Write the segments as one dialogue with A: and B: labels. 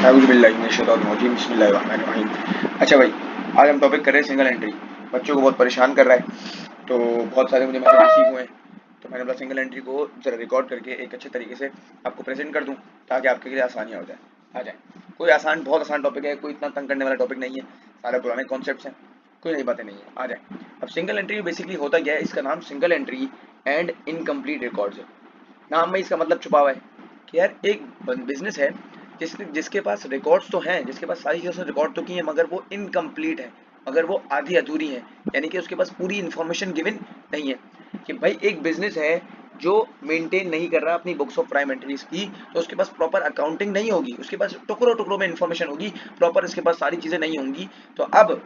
A: औज़ुबिल्लाहिमिनश्शैतानिर्रजीम बिस्मिल्लाहिर्रहमानिर्रहीम। अच्छा भाई, आज हम टॉपिक कर रहे हैं सिंगल एंट्री। बच्चों को बहुत परेशान कर रहा है, तो बहुत सारे मुझे मैसेज रिसीव हुए हैं, तो मैंने बोला सिंगल एंट्री को ज़रा रिकॉर्ड करके एक अच्छे तरीके से आपको प्रेजेंट कर दूं ताकि आपके लिए आसानियाँ हो जाए। आ जाए, कोई आसान, बहुत आसान टॉपिक है, कोई इतना तंग करने वाला टॉपिक नहीं है, सारे पुराने कॉन्सेप्ट्स हैं, कोई नई बातें नहीं है। आ जाए। अब सिंगल एंट्री बेसिकली होता क्या है, इसका नाम single entry and incomplete records है। नाम में इसका मतलब छुपा हुआ है कि यार एक बिजनेस है जिसके पास रिकॉर्ड्स तो हैं, जिसके पास सारी चीज़ें रिकॉर्ड तो की हैं, मगर वो इनकम्प्लीट है, मगर वो आधी अधूरी है, यानी कि उसके पास पूरी इन्फॉर्मेशन गिवन नहीं है। कि भाई एक बिजनेस है जो मेंटेन नहीं कर रहा अपनी बुक्स ऑफ प्राइम एंट्रीज की, तो उसके पास प्रॉपर अकाउंटिंग नहीं होगी, उसके पास टुकड़ों टुकड़ों में इन्फॉर्मेशन होगी, प्रॉपर इसके पास सारी चीज़ें नहीं होंगी। तो अब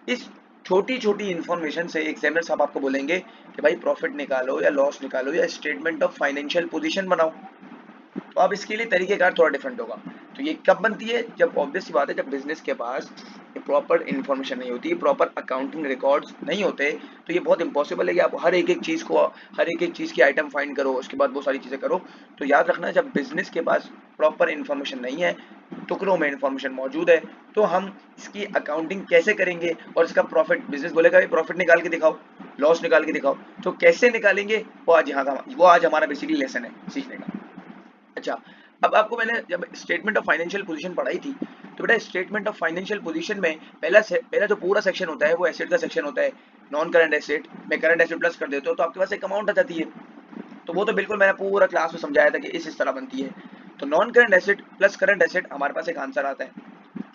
A: इस छोटी छोटी इन्फॉर्मेशन से एग्जामिनर साहब आपको बोलेंगे कि भाई प्रॉफिट निकालो या लॉस निकालो या स्टेटमेंट ऑफ फाइनेंशियल पोजीशन बनाओ। तो अब इसके लिए तरीकेकार थोड़ा डिफरेंट होगा। तो ये कब बनती है, जब ऑब्वियस सी बात है, जब बिजनेस के पास प्रॉपर इन्फॉर्मेशन नहीं होती, प्रॉपर अकाउंटिंग रिकॉर्ड्स नहीं होते, तो ये बहुत इंपॉसिबल है कि आप हर एक चीज़ को, हर एक चीज़ की आइटम फाइंड करो, उसके बाद वो सारी चीज़ें करो। तो याद रखना, जब बिजनेस के पास प्रॉपर इन्फॉर्मेशन नहीं है, टुकड़ों में इन्फॉर्मेशन मौजूद है, तो हम इसकी अकाउंटिंग कैसे करेंगे और इसका प्रॉफिट, बिजनेस बोलेगा भाई प्रॉफिट निकाल के दिखाओ, लॉस निकाल के दिखाओ, तो कैसे निकालेंगे, वो आज हमारा बेसिकली लेसन है सीखने का। अच्छा, अब आपको मैंने जब स्टेटमेंट ऑफ फाइनेंशियल पोजीशन पढ़ाई थी, तो बेटा स्टेटमेंट ऑफ फाइनेंशियल पोजीशन में पहला जो पूरा सेक्शन होता है वो एसेट का सेक्शन होता है। नॉन करंट एसेट में करंट एसेट प्लस कर देते हो तो आपके पास एक अमाउंट आ जाती है। तो वो तो बिल्कुल मैंने पूरा क्लास में समझाया था कि इस तरह बनती है। तो non current asset plus current asset हमारे पास एक आंसर आता है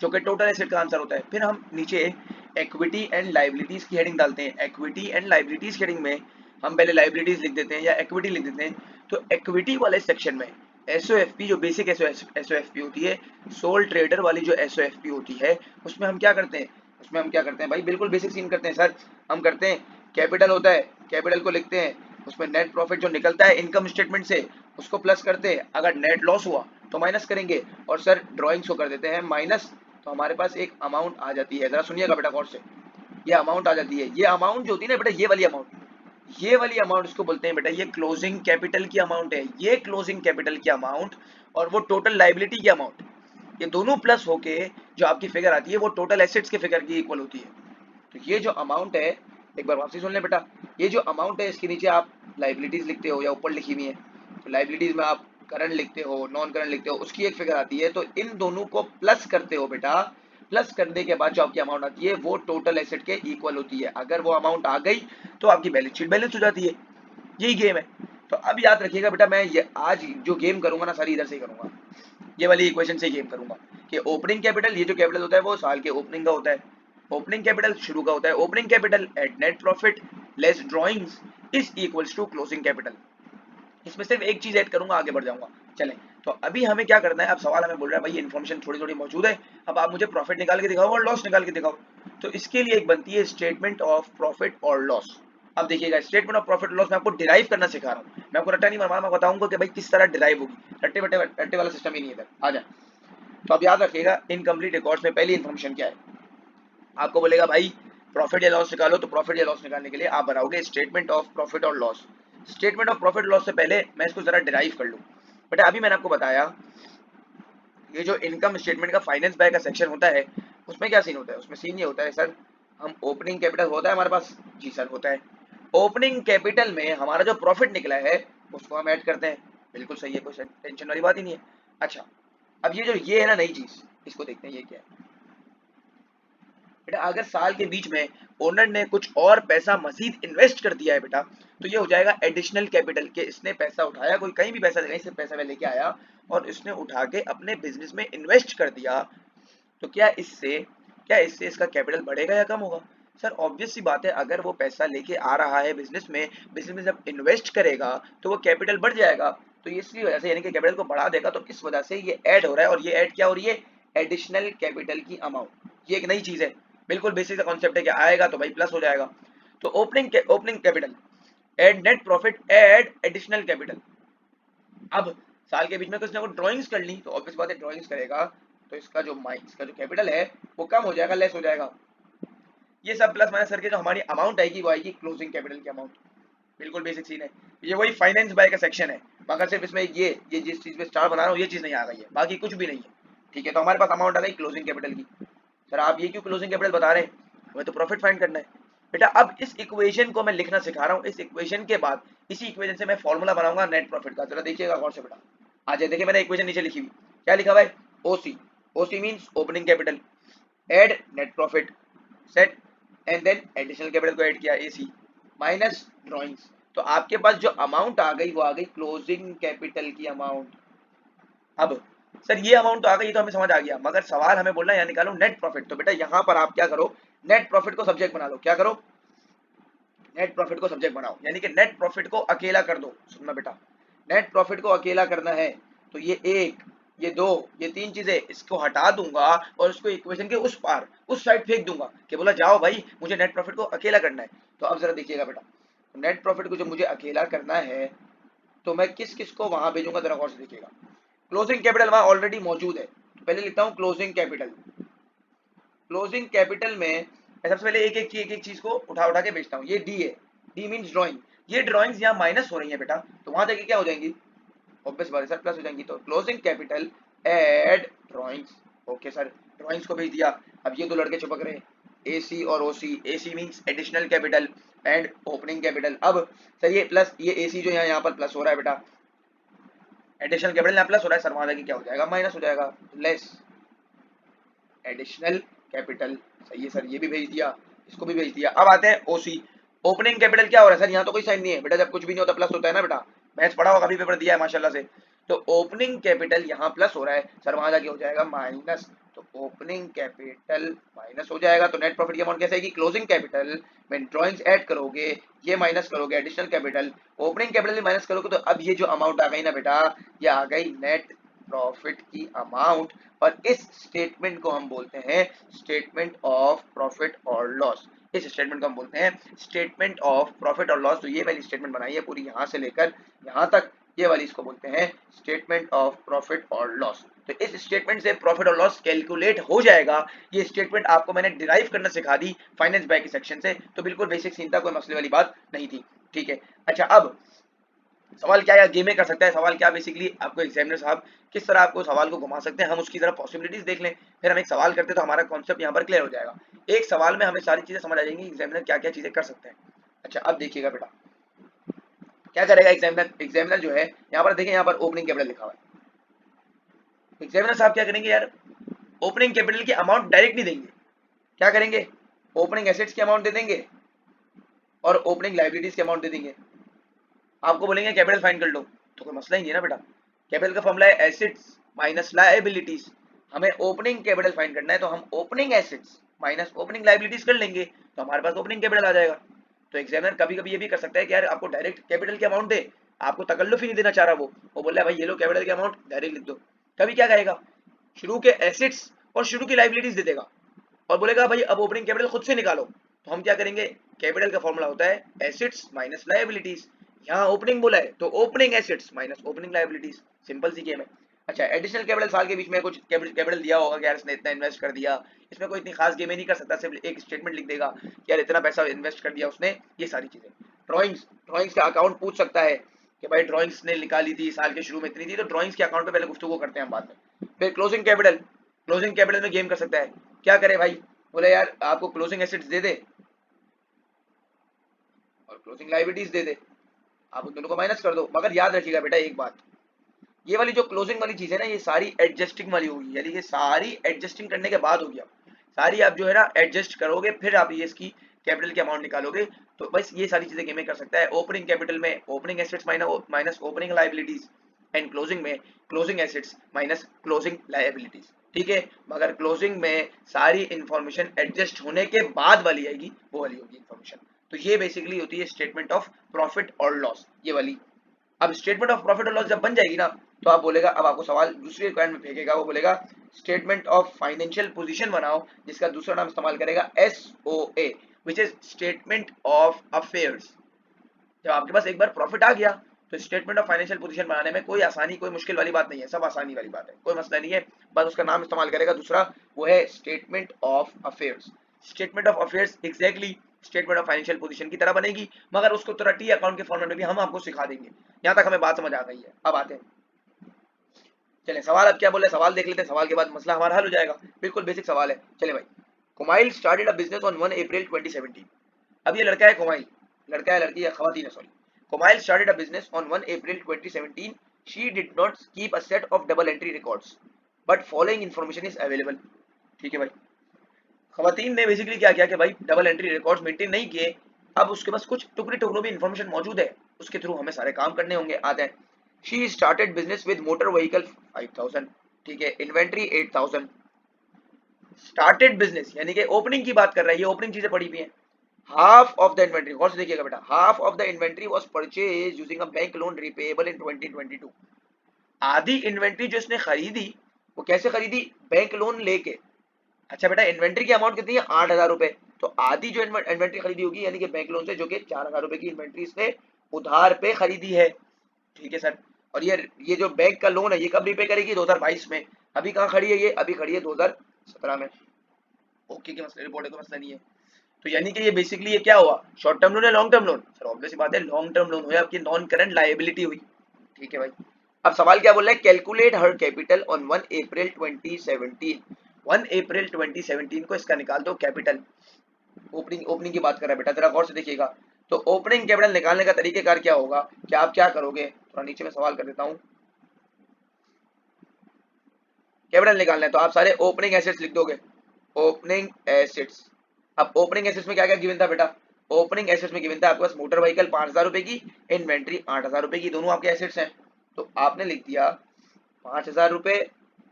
A: जो कि टोटल एसेट का आंसर होता है। फिर हम नीचे इक्विटी एंड लाइबिलिटीज की हेडिंग डालते हैं। इक्विटी एंड लाइबिलिटीज की हेडिंग में हम पहले लाइबिलिटीज लिख देते हैं या इक्विटी लिख देते हैं। तो इक्विटी वाले सेक्शन में एसओएफपी, जो बेसिक एसओएफपी होती है, सोल ट्रेडर वाली जो एसओएफपी होती है, उसमें हम क्या करते हैं, भाई बिल्कुल बेसिक सीन करते हैं सर। हम करते हैं, कैपिटल होता है, कैपिटल को लिखते हैं, उसमें नेट प्रॉफिट जो निकलता है इनकम स्टेटमेंट से उसको प्लस करते हैं, अगर नेट लॉस हुआ तो माइनस करेंगे, और सर ड्राइंग्स को कर देते हैं माइनस। तो हमारे पास एक अमाउंट आ जाती है, जरा सुनिएगा बेटा गौर से, ये अमाउंट आ जाती है। ये अमाउंट जो होती है ना बेटा, ये वाली अमाउंट इसको बोलते हैं बेटा, ये क्लोजिंग कैपिटल की अमाउंट है। ये क्लोजिंग कैपिटल की अमाउंट और वो टोटल लाइबिलिटी की अमाउंट, ये दोनों प्लस होके जो आपकी फिगर आती है वो टोटल एसेट्स के फिगर की इक्वल होती है। तो ये जो अमाउंट है, एक बार वापसी सुन ले बेटा, ये जो अमाउंट है इसके नीचे आप लाइबिलिटीज लिखते हो या ऊपर लिखी हुई है, तो लाइबिलिटीज में आप करंट लिखते हो, नॉन करंट लिखते हो, उसकी एक फिगर आती है। तो इन दोनों को प्लस करते हो बेटा, प्लस करने के बाद जो आपकी अमाउंट आती है वो टोटल एसेट के इक्वल होती है। अगर वो अमाउंट आ गई तो आपकी बैलेंस शीट बैलेंस हो जाती है। यही गेम है। तो अब याद रखिएगा बेटा, मैं ये आज जो गेम करूंगा ना सारी इधर से ही करूंगा, ये वाली इक्वेशन से ही गेम करूंगा कि ओपनिंग कैपिटल, ये जो कैपिटल होता है वो साल के ओपनिंग का होता है, ओपनिंग कैपिटल शुरू का होता है, opening capital add net profit less drawings is equals to closing capital. इसमें सिर्फ एक चीज ऐड करूंगा, आगे बढ़ जाऊंगा। चलें, तो अभी हमें क्या करना है, अब सवाल हमें बोल रहा है भाई ये इन्फॉर्मेशन थोड़ी थोड़ी मौजूद है, अब आप मुझे प्रॉफिट निकाल के दिखाओ और लॉस निकाल के दिखाओ। तो इसके लिए एक बनती है स्टेटमेंट ऑफ प्रॉफिट और लॉस। अब देखिएगा, स्टेटमेंट ऑफ प्रॉफिट लॉस मैं आपको डिराइव करना सिखा रहा हूँ, मैं आपको रट्टा नहीं मारवा, मैं बताऊंगा कि भाई किस तरह डिराइव होगी। रट्टे वाला सिस्टम ही नहीं है इधर, आ जाए। तो अब याद रखिएगा, इनकम्प्लीट रिकॉर्ड्स में पहली इन्फॉर्मेशन क्या है, आपको बोलेगा भाई प्रॉफिट या लॉस निकालो, तो प्रॉफिट या लॉस निकालने के लिए आप बनाओगे स्टेटमेंट ऑफ प्रॉफिट और loss. Statement of profit loss से पहले मैं इसको जरा डिराइव कर लूँ। बेटा अभी मैंने आपको बताया, ये जो इनकम स्टेटमेंट का फाइनेंस बाय का सेक्शन होता है, उसमें क्या सीन होता है, उसमें सीन ये होता है सर, हम ओपनिंग कैपिटल होता है हमारे पास, जी सर होता है। ओपनिंग कैपिटल में हमारा जो प्रॉफिट निकला है उसको हम ऐड करते हैं, बिल्कुल सही है, कोई टेंशन वाली बात ही नहीं है। अच्छा, अब ये है ना नई चीज, इसको देखते हैं ये क्या है। बेटा अगर साल के बीच में ओनर ने कुछ और पैसा मजीद इन्वेस्ट कर दिया है बेटा, तो ये हो जाएगा एडिशनल कैपिटल, के इसने पैसा उठाया, कोई कहीं भी पैसा, कहीं से पैसा लेके आया और इसने उठा के अपने बिजनेस में इन्वेस्ट कर दिया। तो क्या इससे इसका कैपिटल बढ़ेगा या कम होगा? सर ऑब्वियस सी बात है, अगर वो पैसा लेके आ रहा है बिजनेस में जब इन्वेस्ट करेगा तो वो कैपिटल बढ़ जाएगा। तो इसकी वजह से, यानी कि कैपिटल को बढ़ा देगा, तो इस वजह से ये ऐड हो रहा है। और ये ऐड क्या हो रही है, एडिशनल कैपिटल की अमाउंट। ये एक नई चीज है, बिल्कुल बेसिक सा कॉन्सेप्ट है कि आएगा तो भाई प्लस हो जाएगा। तो opening capital add net profit add additional capital. अब साल के बीच में किसने को ड्राइंग्स कर ली, तो ऑब्वियस बात है ड्राइंग्स करेगा तो इसका जो कैपिटल है वो कम हो जाएगा, लेस हो जाएगा। ये सब प्लस माइनस करके जो हमारी अमाउंट आएगी वो आएगी क्लोजिंग कैपिटल की अमाउंट। बिल्कुल बेसिक सीन है। ये वही फाइनेंस बाय का सेक्शन है, मगर सिर्फ इसमें ये जिस चीज पे स्टार बना रहा हूँ ये चीज नहीं आ गई है, बाकी कुछ भी नहीं है। ठीक है, तो हमारे पास अमाउंट आ गई क्लोजिंग कैपिटल की। सर आप ये क्यों क्लोजिंग कैपिटल बता रहे हैं, हमें तो प्रॉफिट फाइंड करना है। बेटा अब इस इक्वेशन को मैं लिखना सिखा रहा हूँ, इस इक्वेशन के बाद इसी इक्वेशन से मैं फॉर्मूला बनाऊंगा नेट प्रॉफिट का। जरा देखिएगा गौर से बेटा, आ जाए देखिए मैंने इक्वेशन नीचे लिखी हुई, क्या लिखा हुआ है, OC, OC means opening capital, add net profit, set, and then additional capital को ऐड किया एसी, माइनस ड्राइंग्स। तो आपके पास जो अमाउंट आ गई वो आ गई क्लोजिंग कैपिटल की अमाउंट। अब सर ये अमाउंट तो आ गई, तो हमें समझ आ गया, मगर सवाल हमें बोलना है यहाँ निकालो नेट प्रॉफिट। तो बेटा यहाँ पर आप क्या करो, नेट प्रॉफिट को सब्जेक्ट बना लो। क्या करो, नेट प्रॉफिट को सब्जेक्ट बनाओ, यानी कि नेट प्रॉफिट को अकेला कर दो। सुनना बेटा, नेट प्रॉफिट को अकेला करना है तो ये एक, ये दो, ये तीन चीजें इसको हटा दूंगा और उसको इक्वेशन के उस पार उस साइड फेंक दूंगा कि बोला जाओ भाई मुझे नेट प्रॉफिट को अकेला करना है। तो अब जरा देखिएगा बेटा, नेट प्रॉफिट को जो मुझे अकेला करना है तो मैं किस किस को वहां भेजूंगा, जरा गौर से देखिएगा। क्लोजिंग कैपिटल वहां ऑलरेडी मौजूद है, तो पहले लिखता हूं क्लोजिंग कैपिटल। क्लोजिंग कैपिटल में मैं सबसे पहले एक एक चीज को उठा उठा के बेचता हूँ। ये डी है, डी मींस ड्राइंग, ये ड्राइंग्स यहाँ माइनस हो रही है बेटा, तो वहां जाके क्या हो जाएंगी, ऑब्वियस बात है सर प्लस हो जाएंगी। तो closing capital add drawings, okay sir drawings को भेज दिया। अब ये दो लड़के चिपक रहे हैं, एसी और OC, AC means additional capital and opening capital. अब सर ये प्लस, ये एसी जो यहाँ पर प्लस हो रहा है बेटा, एडिशनल कैपिटल यहाँ प्लस हो रहा है, सर वहां जाके क्या हो जाएगा, माइनस हो जाएगा, लेस एडिशनल कैपिटल। सही है सर, ये भी भेज दिया, इसको भी भेज दिया। अब आते हैं ओसी, ओपनिंग कैपिटल क्या हो रहा है सर, यहाँ तो कोई साइन नहीं है बेटा, जब कुछ भी नहीं होता प्लस होता है ना बेटा, मैथ्स पढ़ा होगा, कभी पेपर दिया है माशाल्लाह से। तो ओपनिंग कैपिटल यहाँ प्लस हो रहा है सर, वहां जाके हो जाएगा माइनस, तो ओपनिंग कैपिटल माइनस हो जाएगा। तो नेट प्रॉफिट की अमाउंट कैसे आएगी, क्लोजिंग कैपिटल में ड्राइंग्स ऐड करोगे, ये माइनस करोगे additional capital, opening capital minus करोगे, तो अब ये जो अमाउंट आ गई ना बेटा, ये आ गई नेट प्रॉफिट की अमाउंट। और इस स्टेटमेंट को हम बोलते हैं स्टेटमेंट ऑफ प्रॉफिट और लॉस। इस स्टेटमेंट को हम बोलते हैं स्टेटमेंट ऑफ प्रॉफिट और लॉस। तो ये वाली स्टेटमेंट बनाई है पूरी, यहां से लेकर यहां तक, ये वाली इसको बोलते हैं स्टेटमेंट ऑफ प्रॉफिट और लॉस। तो इस स्टेटमेंट से प्रॉफिट और लॉस कैलकुलेट हो जाएगा। ये स्टेटमेंट आपको मैंने डिराइव करना सिखा दी फाइनेंस बाय के सेक्शन से, तो बिल्कुल बेसिक सीन था, कोई मसले वाली बात नहीं थी। ठीक है, अच्छा अब सवाल क्या यार गेम में कर सकता है, सवाल क्या बेसिकली आपको एग्जामिनर साहब किस तरह आपको सवाल को घुमा सकते हैं, हम उसकी जरा पॉसिबिलिटीज देख लें, फिर हम एक सवाल करते हैं तो हमारा कॉन्सेप्ट यहाँ पर क्लियर हो जाएगा। एक सवाल में हमें सारी चीजें समझ आ जाएंगी एग्जामिनर क्या क्या चीजें कर सकते हैं। अच्छा अब देखिएगा बेटा क्या करेगा एग्जामिनर, एग्जामिनर जो है यहाँ पर देखें, यहाँ पर ओपनिंग कैपिटल लिखा हुआ है, एग्जामिनर साहब क्या करेंगे यार, ओपनिंग कैपिटल की अमाउंट डायरेक्ट नहीं देंगे, क्या करेंगे, ओपनिंग एसेट्स की अमाउंट दे देंगे और ओपनिंग लाइबिलिटीज की अमाउंट दे देंगे। आपको बोलेंगे कैपिटल फाइंड कर लो, तो कोई मसला ही नहीं है ना बेटा, कैपिटल का फॉर्मूला है एसेट्स माइनस लायबिलिटीज, हमें ओपनिंग कैपिटल फाइंड करना है तो हम opening assets minus opening liabilities कर लेंगे, तो हमारे पास ओपनिंग कैपिटल आ जाएगा। तो एग्जामिनर कभी कभी ये भी कर सकता है कि यार आपको डायरेक्ट कैपिटल की अमाउंट दे, आपको तकल्लुफ ही नहीं देना चाह रहा, वो बोल रहा है भाई ये लो कैपिटल की अमाउंट डायरेक्ट लिख दो। कभी क्या कहेगा, शुरू के एसेट्स और शुरू की लायबिलिटीज दे देगा और बोलेगा भाई अब ओपनिंग कैपिटल खुद से निकालो। तो हम क्या करेंगे, कैपिटल का फॉर्मूला होता है एसेट्स माइनस लायबिलिटीज, यहाँ ओपनिंग बोला है तो opening assets minus opening liabilities, simple सी गेम है। अच्छा एडिशनल कैपिटल साल के बीच में कुछ कैपिटल दिया होगा कि यार इसने इतना इन्वेस्ट कर दिया, इसमें कोई इतनी खास गेम नहीं कर सकता, सिर्फ एक स्टेटमेंट लिख देगा कि यार इतना पैसा इन्वेस्ट कर दिया उसने, ये सारी चीजें। ड्राइंग्स, ड्राइंग्स का अकाउंट पूछ सकता है कि भाई ड्राइंग्स ने निकाली थी साल के शुरू में इतनी थी, तो ड्राइंग्स के अकाउंट पे पहले गुफ्तगू करते हैं हम बाद में। फिर क्लोजिंग कैपिटल, क्लोजिंग कैपिटल में गेम कर सकता है, क्या करे भाई, बोले यार आपको क्लोजिंग एसेट्स दे दे और क्लोजिंग लायबिलिटीज दे दे, आप उन दोनों को माइनस कर दो। मगर याद रखिएगा बेटा एक बात, ये वाली जो क्लोजिंग वाली चीज है ना, ये सारी एडजस्टिंग वाली होगी, यानी ये सारी एडजस्टिंग करने के बाद होगी। अब सारी आप जो है ना एडजस्ट करोगे फिर आप ये इसकी कैपिटल की अमाउंट निकालोगे। तो बस ये सारी चीजें गेम कर सकता है, ओपनिंग कैपिटल में opening assets minus opening liabilities and closing में closing assets minus closing liabilities. ठीक है, मगर क्लोजिंग में सारी इंफॉर्मेशन एडजस्ट होने के बाद वाली आएगी, वो वाली होगी इंफॉर्मेशन। तो ये बेसिकली होती है स्टेटमेंट ऑफ प्रॉफिट और लॉस, ये वाली। अब स्टेटमेंट ऑफ प्रॉफिट और लॉस जब बन जाएगी ना, तो आप बोलेगा, अब आपको सवाल दूसरी रिक्वायरमेंट में फेंकेगा, वो बोलेगा स्टेटमेंट ऑफ फाइनेंशियल पोजीशन बनाओ, जिसका दूसरा नाम इस्तेमाल करेगा SOA, which is statement of affairs. जब आपके पास एक बार प्रॉफिट आ गया तो स्टेटमेंट ऑफ फाइनेंशियल पोजीशन बनाने में कोई आसानी कोई मुश्किल वाली बात नहीं है, सब आसानी वाली बात है, कोई मसला नहीं है, बस उसका नाम इस्तेमाल करेगा दूसरा, वो है statement of affairs. Statement of affairs exactly statement of financial position की तरह बनेगी, मगर उसको थोड़ा टी अकाउंट के फॉर्मेट में भी हम आपको सिखा देंगे। यहाँ तक हमें बात समझ आ गई है। अब आते हैं चले सवाल अब क्या बोल रहे हैं, सवाल देख लेते हैं, सवाल के बाद मसला हमारा हल हो जाएगा। बिल्कुल बेसिक सवाल है। चले भाई, Kumail started a business on 1 April 2017। अब ये लड़का है कुमाइल, लड़का है लड़की है खवातीन है sorry. Kumail started a business on 1 April 2017। She did not keep a set of double entry records but following information is available. ठीक है भाई, खवातीन ने बेसिकली क्या किया कि भाई डबल एंट्री रिकॉर्ड्स मेंटेन नहीं किए। अब उसके पास कुछ टुकड़ी टुकड़ों में इन्फॉर्मेशन मौजूद है, उसके थ्रू हमें सारे काम करने होंगे। आते हैं, she started business with motor vehicle 5000। ठीक है, इन्वेंट्री 8000। स्टार्टेड बिजनेस यानी कि ओपनिंग की बात कर रहा है, ये ओपनिंग चीजें पड़ी हुई हैं। हाफ ऑफ द इन्वेंट्री, गौर से देखिएगा बेटा, half of the inventory was purchase using a bank loan repayable in 2022। आधी इन्वेंट्री जो इसने खरीदी वो कैसे खरीदी, बैंक लोन लेके। अच्छा बेटा, इन्वेंट्री की अमाउंट कितनी है, 8000 रुपए। तो आधी जो इन्वेंट्री खरीदी होगी यानी कि बैंक लोन से, जो कि 4000 रुपए की इन्वेंट्री इसने उधार पे खरीदी है। ठीक है सर, और ये जो बैंक का लोन है ये कब रिपे करेगी, 2022 में। अभी कहाँ खड़ी है ये, अभी खड़ी है 2017 में। ओके के मसले, रिपोर्ट का मसला नहीं है। तो यानी कि ये बेसिकली ये क्या हुआ, शॉर्ट टर्म लोन है long term loan, sir obvious बात है लॉन्ग टर्म लोन हुआ, आपकी नॉन करंट लायबिलिटी हुई। ठीक है भाई, अब सवाल क्या बोल रहा है, calculate her capital on 1 April 2017। 1 April 2017 को इसका निकाल दो कैपिटल। ओपनिंग की बात कर रहा है बेटा, जरा गौर से देखिएगा। तो ओपनिंग कैपिटल निकालने का तरीकेकार क्या होगा, क्या आप क्या करोगे, थोड़ा नीचे में सवाल कर देता हूँ। कैपिटल निकालना है तो आप सारे ओपनिंग एसेट्स लिख दोगे, ओपनिंग एसेट्स। अब ओपनिंग एसेट्स में क्या क्या गिवन था बेटा, ओपनिंग एसेट्स में गिवन था आपके पास मोटर व्हीकल 5000 रुपए की, इन्वेंट्री 8000 रुपए की, दोनों आपके एसेट्स हैं। तो आपने लिख दिया 5000 रुपए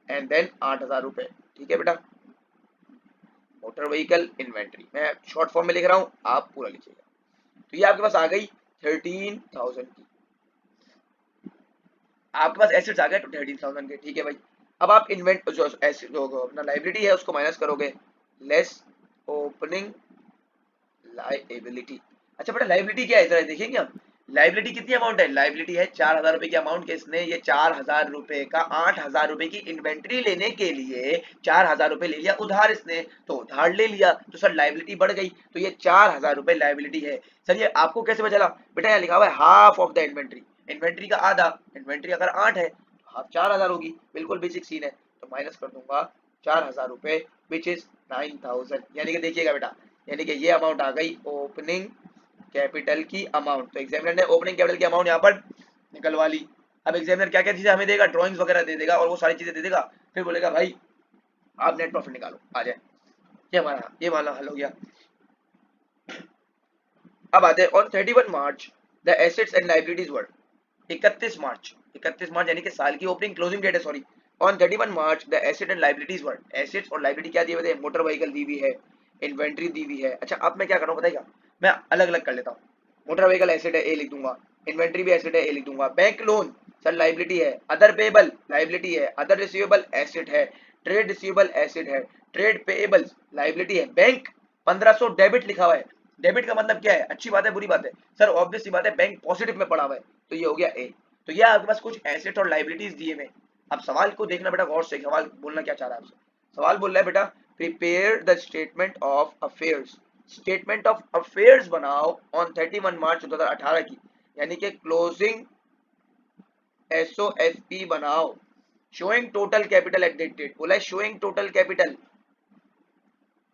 A: एंड देन 8000 रुपए। ठीक है बेटा, मोटर व्हीकल इन्वेंट्री मैं शॉर्ट फॉर्म में लिख रहा हूँ, आप पूरा लिखिएगा। तो ये आपके पास आ गई 13000 की, आपके पास एसेट्स आ गए तो 13000 के। ठीक है भाई, अब आप इन्वेंट जो एसेट जो अपना लाइबिलिटी है उसको माइनस करोगे, लेस ओपनिंग लाइबिलिटी। अच्छा बेटा, लाइबिलिटी क्या है जरा देखेंगे हम, लाइबिलिटी कितनी अमाउंट है, लाइबिलिटी है 4000 रुपए की अमाउंट के, इसने ये 4000 रुपए का 8000 रुपए की इन्वेंट्री लेने के लिए 4000 रुपए ले लिया उधार इसने, तो उधार ले लिया तो सर लाइबिलिटी बढ़ गई, तो ये 4000 रुपए लाइबिलिटी है। सर ये आपको कैसे पता चला, बेटा यहाँ लिखा हुआ है half of the inventory, inventory का आधा, इन्वेंट्री अगर 8 है तो हाफ 4000 होगी, बिल्कुल बेसिक सीन है। तो माइनस कर दूंगा 4000 रुपए विच इज 9000, यानी कि देखिएगा बेटा, यानी कि ये अमाउंट आ गई ओपनिंग कैपिटल की अमाउंट। तो एग्जामिनर ने ओपनिंग कैपिटल की अमाउंट यहाँ पर निकलवा ली। अब एग्जामिनर क्या क्या चीजें हमें देगा, ड्राइंग्स वगैरह दे देगा और वो सारी चीजें दे देगा, फिर बोलेगा भाई आप नेट प्रॉफिट निकालो, आ जाए। ये हमारा हल हो गया। अब आते हैं on 31 March the assets and liabilities were, 31 March यानी कि साल की ओपनिंग क्लोजिंग डेट है sorry. On 31 March the asset and liabilities were, assets और लाइबिलिटी क्या दिए हुए थे, मोटर व्हीकल दी हुई है, इन्वेंट्री दी हुई है। अच्छा अब मैं क्या कर रहा हूँ बताइएगा, मैं अलग अलग कर लेता हूँ। मोटर व्हीकल एसेट है, ए लिख दूंगा, इन्वेंट्री भी एसेट है, ए लिख दूंगा, बैंक लोन सर लाइबिलिटी है, अदर पेएबल लाइबिलिटी है, अदर रिसीवेबल एसेट है, ट्रेड रिसीवेबल एसेट है, ट्रेड पेएबल लाइबिलिटी है, बैंक 1500 डेबिट लिखा हुआ है। डेबिट का मतलब क्या है, अच्छी बात है बुरी बात है, सर ऑब्वियस सी बात है बैंक पॉजिटिव में पड़ा हुआ है, तो ये हो गया ए। तो ये आपके पास कुछ एसेट और लाइबिलिटीज दिए में। अब सवाल को देखना बेटा गौर से, सवाल बोलना क्या चाह रहा है आपसे, सवाल बोल रहा है बेटा prepare the statement of affairs, statement of affairs बनाओ ऑन 31 मार्च 2018 की, यानी कि क्लोजिंग एसओएफपी बनाओ, showing total capital at that date, बोला है showing total capital,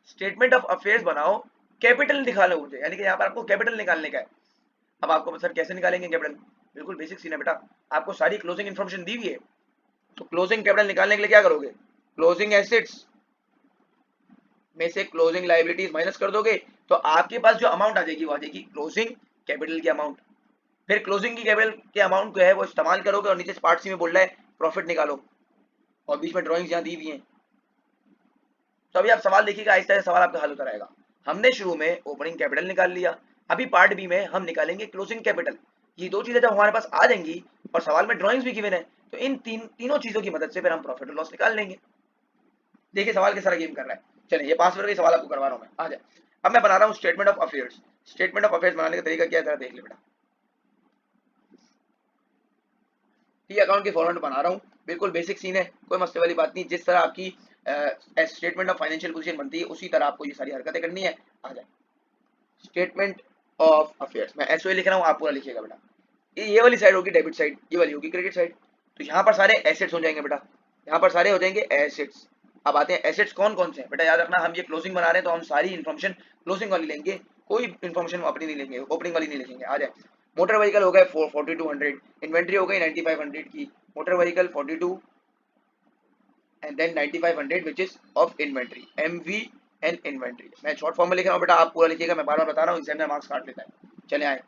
A: statement of affairs बनाओ, कैपिटल दिखा लो मुझे, यानी कि यहाँ पर आपको कैपिटल निकालने का है। अब आपको सर कैसे निकालेंगे कैपिटल, बिल्कुल बेसिक सीन है बेटा, आपको सारी क्लोजिंग इन्फॉर्मेशन दी हुई है, तो क्लोजिंग कैपिटल निकालने के लिए क्या करोगे, क्लोजिंग एसेट्स में से क्लोजिंग लायबिलिटीज माइनस कर दोगे, तो आपके पास जो अमाउंट आ जाएगी वो आ जाएगी क्लोजिंग कैपिटल की अमाउंट। फिर क्लोजिंग की कैपिटल के अमाउंट को है वो इस्तेमाल करोगे, और नीचे पार्ट सी में बोल रहा है प्रॉफिट निकालो, और बीच में ड्राइंग्स यहाँ दी हुई हैं। तो अभी आप सवाल देखिएगा, आहिस्ता आहिस्ता सवाल आपका हल होता रहेगा। हमने शुरू में ओपनिंग कैपिटल निकाल लिया, अभी पार्ट बी में हम निकालेंगे क्लोजिंग कैपिटल। ये दो चीजें जब हमारे पास आ जाएंगी और सवाल में ड्राइंग्स भी गिवन है, तो इन तीनों चीजों की मदद से फिर हम प्रॉफिट और लॉस निकाल लेंगे। देखिए सवाल किस तरह गेम कर रहा है, चलिए ये पासवर्ड का सवाल आपको करवा रहा हूं मैं, आ जाए। अब मैं बना रहा हूँ statement of affairs, statement of affairs बनाने का तरीका क्या है जरा देख ले बेटा। टी अकाउंट के फॉर्मेट बना रहा हूँ, बिल्कुल बेसिक सीन है, कोई मसले वाली बात नहीं, जिस तरह आपकी स्टेटमेंट ऑफ फाइनेंशियल पोजीशन बनती है उसी तरह आपको ये सारी हरकतें करनी है। आ जाए स्टेटमेंट ऑफ अफेयर्स, मैं एसओए लिख रहा हूँ, आप पूरा लिखिएगा बेटा। ये वाली साइड होगी डेबिट साइड, ये वाली होगी क्रेडिट साइड। तो यहाँ पर सारे एसेट्स हो जाएंगे बेटा, यहाँ पर सारे हो जाएंगे एसेट्स। अब आते हैं एसेट्स कौन कौन से हैं बेटा, याद रखना हम ये क्लोजिंग बना रहे हैं तो हम सारी इन्फॉर्मेशन क्लोजिंग वाली लेंगे, कोई इन्फॉर्मेशन अपनी नहीं लेंगे, ओपनिंग वाली नहीं लिखेंगे। आ जाए, मोटर व्हीकल हो गए 4200, इन्वेंट्री हो गई 9500 की, motor vehicle 42 and then 9500 which is of inventory, MV and inventory. मैं शॉर्ट फॉर्म में लिख रहा हूँ बेटा, आप पूरा लिखिएगा, मैं बार बार बता रहा हूँ, एग्जामिनर मार्क्स काट लेता है। चले आए,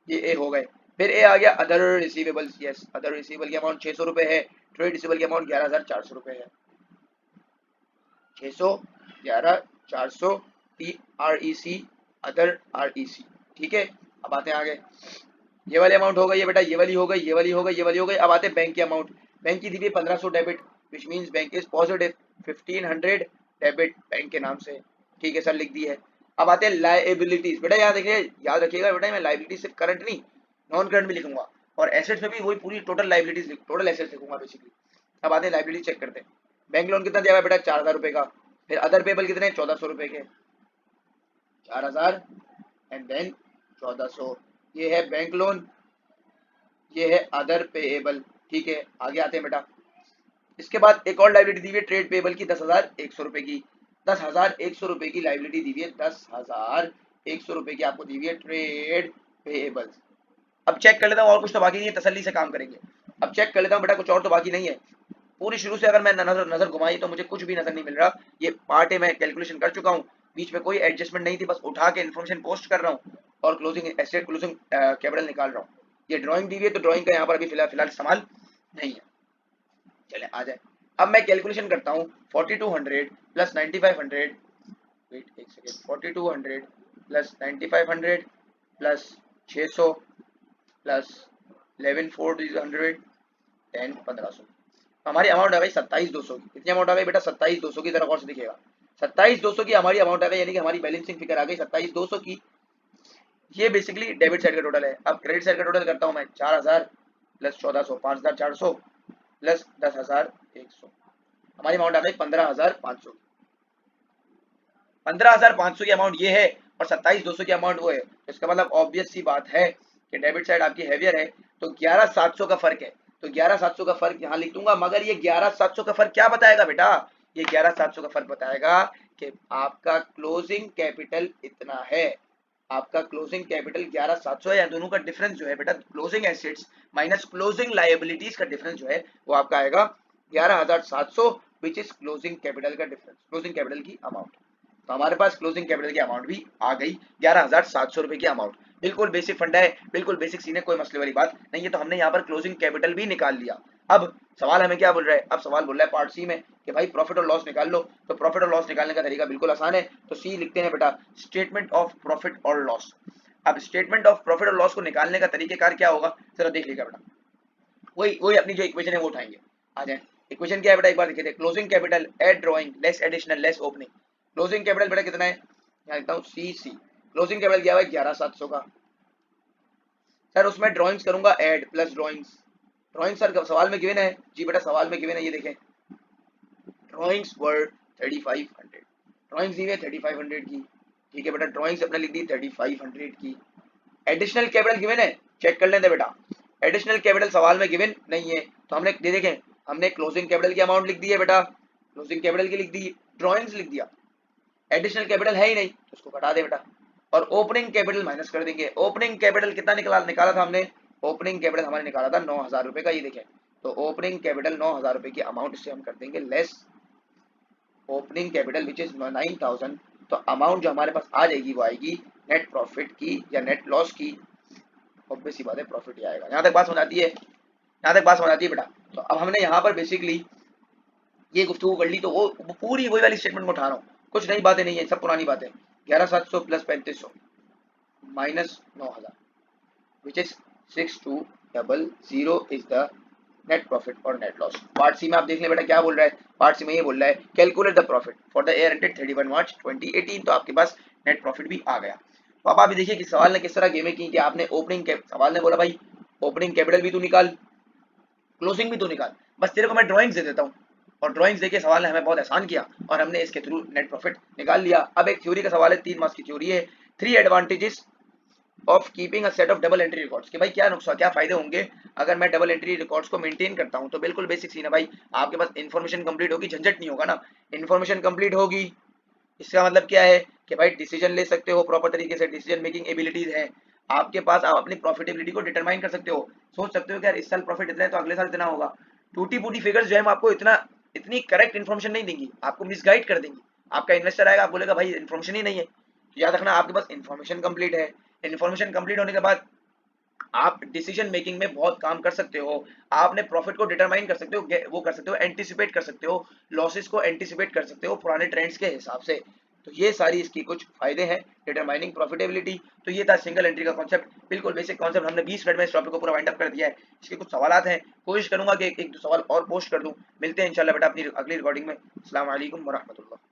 A: ये ए हो गए। फिर ए आ गया other receivables, yes other receivable की अमाउंट 600 रुपए है, ट्रेड रिसीवेबल की अमाउंट 11400 रुपए है, 600 11400 TREC अदर REC, ठीक है। अब आते हैं आगे, ये वाली अमाउंट हो गई है बेटा, ये वाली हो गई, ये वाली हो गई, ये वाली हो गई। अब आते हैं बैंक की अमाउंट, बैंक की दी हुई 1500 debit which means bank is positive, 1500 debit bank के नाम से, ठीक है सर लिख दी है। अब आते हैं लायबिलिटीज, बेटा याद रखिए, याद रखिएगा बेटा, मैं लायबिलिटीज सिर्फ करंट नहीं नॉन करंट भी लिखूंगा, और एसेट्स में भी वही पूरी टोटल लायबिलिटीज टोटल एसेट्स लिखूंगा बेसिकली। अब आते हैं लायबिलिटी चेक करते हैं, बैंक लोन कितना दिया हुआ है बेटा 4000 रुपए का, फिर अदर पेबल कितने 1400 रुपए के, 4000 एंड देन 1400, ये है बैंक लोन, ये है अदर पेएबल, ठीक है। आगे आते हैं बेटा, इसके बाद एक और लाइबिलिटी दी हुई है ट्रेड पेएबल की 10,100 रुपए की, 10,100 रुपए की लाइबिलिटी दी हुई है, 10,100 रुपए की आपको दी हुई है ट्रेड पेएबल। अब चेक कर लेता हूँ और कुछ तो बाकी नहीं है, तसल्ली से काम करेंगे। अब चेक कर लेता हूँ बेटा, कुछ और तो बाकी नहीं है। पूरी शुरू से अगर मैं नजर घुमाई तो मुझे कुछ भी नजर नहीं मिल रहा। ये पार्ट है, मैं कैलकुलेशन कर चुका हूँ, बीच में कोई एडजस्टमेंट नहीं थी, बस उठा के इन्फॉर्मेशन पोस्ट कर रहा हूँ और क्लोजिंग एसेट क्लोजिंग कैपिटल निकाल रहा हूँ। ये ड्राइंग दी हुई है तो ड्राइंग का यहाँ पर अभी फिलहाल इस्तेमाल नहीं है। चले आ जाए, अब मैं कैलकुलेशन करता हूँ 4200 प्लस 9500, वेट एक सेकेंड, 4200 प्लस 9500 प्लस 600 प्लस 11400 10 1500, हमारी अमाउंट आ गई 27,200 की। कितनी अमाउंट आ गई बेटा 27,200 की, जरा और से दिखेगा 27,200 की हमारी अमाउंट आ गई, यानी कि हमारी बैलेंसिंग फिगर आ गई 27,200 की। ये बेसिकली डेबिट साइड का टोटल है। अब क्रेडिट साइड का टोटल करता हूं मैं, 4000 प्लस 1400 5400 प्लस 10,100, हमारी अमाउंट आ गई 15,500। 15,500 की अमाउंट ये है और 27,200 की अमाउंट वो है, तो इसका मतलब ऑब्वियस सी बात है कि डेबिट साइड आपकी हैवियर है, तो 11,700 का फर्क है, तो 11,700 का फर्क यहाँ लिख दूंगा। मगर ये 11,700 का फर्क क्या बताएगा बेटा, ये 11,700 का फर्क बताएगा कि आपका क्लोजिंग कैपिटल इतना है, आपका क्लोजिंग कैपिटल 11,700 है, या दोनों का डिफरेंस जो है बेटा, closing assets minus closing liabilities का डिफरेंस जो है वो आपका आएगा 11,700 विच इज क्लोजिंग कैपिटल का डिफरेंस, क्लोजिंग कैपिटल की अमाउंट। तो हमारे पास क्लोजिंग कैपिटल की अमाउंट भी आ गई 11,700 रुपए की अमाउंट। बिल्कुल बेसिक फंडा है, बिल्कुल बेसिक सीन है, कोई मसले वाली बात नहीं है। तो हमने यहाँ पर क्लोजिंग कैपिटल भी निकाल लिया। अब सवाल हमें क्या बोल रहा है, अब सवाल बोल रहा है पार्ट सी में कि भाई प्रॉफिट और लॉस निकाल लो। तो प्रॉफिट और लॉस निकालने का तरीका बिल्कुल आसान है, तो सी लिखते हैं बेटा, स्टेटमेंट ऑफ प्रॉफिट और लॉस। अब स्टेटमेंट ऑफ प्रॉफिट और लॉस को निकालने का तरीकेकार क्या होगा, जरा देख लीजिएगा बेटा, वही वही अपनी जो इक्वेशन है वो उठाएंगे। आ जाए, इक्वेशन क्या है बेटा, एक बार देखिए, closing capital add drawing less additional less opening. Closing capital बेटा कितना है, यहाँ लिखता हूँ सी सी, क्लोजिंग कैपिटल क्या है 11,700 का। सर उसमें ड्राइंग्स करूंगा add plus drawings, drawing sir सवाल में गिवन है जी बेटा, सवाल में गिवन है, ये देखें ड्राइंग्स वर 3500, ड्राइंग्स दी है 3500 की, ठीक है बेटा, ड्राइंग्स अपने लिख दी 3500 की। एडिशनल कैपिटल गिवन है, चेक कर लेते बेटा, एडिशनल कैपिटल सवाल में गिवन नहीं है, तो हमने दे देखें, हमने क्लोजिंग कैपिटल की अमाउंट लिख दी है बेटा, क्लोजिंग कैपिटल की लिख दी, ड्राइंग्स लिख दिया, एडिशनल कैपिटल है ही नहीं तो उसको घटा दे बेटा, और ओपनिंग कैपिटल माइनस कर देंगे। ओपनिंग कैपिटल कितना निकाला था हमने, ओपनिंग कैपिटल हमारे निकाला था 9,000 रुपए का, ये देखें, तो ओपनिंग कैपिटल 9,000 रुपए की अमाउंट से हम कर देंगे less opening capital which is 9,000, तो अमाउंट जो हमारे पास आ जाएगी वो आएगी नेट प्रॉफिट की या नेट लॉस की, ऑब्वियस सी बात है प्रॉफिट ही आएगा। यहाँ तक बात समझ आती है, यहाँ तक बात समझ आती है बेटा। तो अब हमने यहाँ पर बेसिकली ये गुफ्तगू कर ली, तो वो पूरी वही वाली स्टेटमेंट में उठा रहा हूँ, कुछ नई बातें नहीं है, सब पुरानी बातें। 11,700 plus 3500 minus 9,000 which is 6,200 is the net profit और नेट लॉस। पार्ट सी में आप देख लें बेटा क्या बोल रहा है, पार्ट सी में ये बोल रहा है calculate the profit for the year ended 31 March 2018, तो आपके पास नेट प्रॉफिट भी आ गया। तो अब आप देखिए कि सवाल ने किस तरह गेमें की कि आपने सवाल ने बोला भाई ओपनिंग कैपिटल भी तू निकाल, क्लोजिंग भी तू निकाल, बस तेरे को मैं ड्राइंग्स दे देता हूँ, और ड्राइंग्स देके सवाल ने हमें बहुत आसान किया और हमने इसके थ्रू नेट प्रॉफिट निकाल लिया। अब एक थ्योरी का सवाल है, 3 मार्क्स की थ्योरी है, 3 advantages of keeping a set of double entry records, कि भाई क्या नुकसान क्या फायदे होंगे अगर मैं डबल एंट्री रिकॉर्ड्स को मेंटेन करता हूं। तो बिल्कुल बेसिक सीन है भाई, आपके पास इन्फॉर्मेशन कंप्लीट होगी, झंझट नहीं होगा ना। इन्फॉर्मेशन कंप्लीट होगी, इसका मतलब क्या है कि भाई डिसीजन ले सकते हो प्रॉपर तरीके से, डिसीजन मेकिंग एबिलिटीज है आपके पास, आप अपनी प्रॉफिटेबिलिटी को डिटरमाइन कर सकते हो। सोच सकते हो कि यार इस साल प्रॉफिट इतना है तो अगले साल इतना होगा। टूटी फूटी फिगर्स जो है आपको इतना इतनी करेक्ट इन्फॉर्मेशन नहीं देंगी, आपको मिसगाइड कर देंगी। आपका इन्वेस्टर आएगा, आप बोलेगा भाई इन्फॉर्मेशन ही नहीं है। तो याद रखना आपके पास इन्फॉर्मेशन कंप्लीट है। इन्फॉर्मेशन कंप्लीट होने के बाद आप डिसीजन मेकिंग में बहुत काम कर सकते हो। आपने प्रॉफिट को डिटरमाइन कर सकते हो, वो कर सकते हो, एंटिसिपेट कर सकते हो, लॉसेस को एंटिसिपेट कर सकते हो पुराने ट्रेंड्स के हिसाब से। तो ये सारी इसकी कुछ फायदे हैं, डिटरमाइनिंग प्रॉफिटेबिलिटी। तो ये था सिंगल एंट्री का कॉन्सेप्ट, बिल्कुल बेसिक कॉन्सेप्ट। हमने 20 मिनट में इस टॉपिक को पूरा वाइंड अप कर दिया है। इसके कुछ सवालात हैं, कोशिश करूंगा कि एक दो सवाल और पोस्ट कर दूं। मिलते हैं इंशाल्लाह बेटा अपनी अगली रिकॉर्डिंग में। अस्सलाम वालेकुम व रहमतुल्लाह।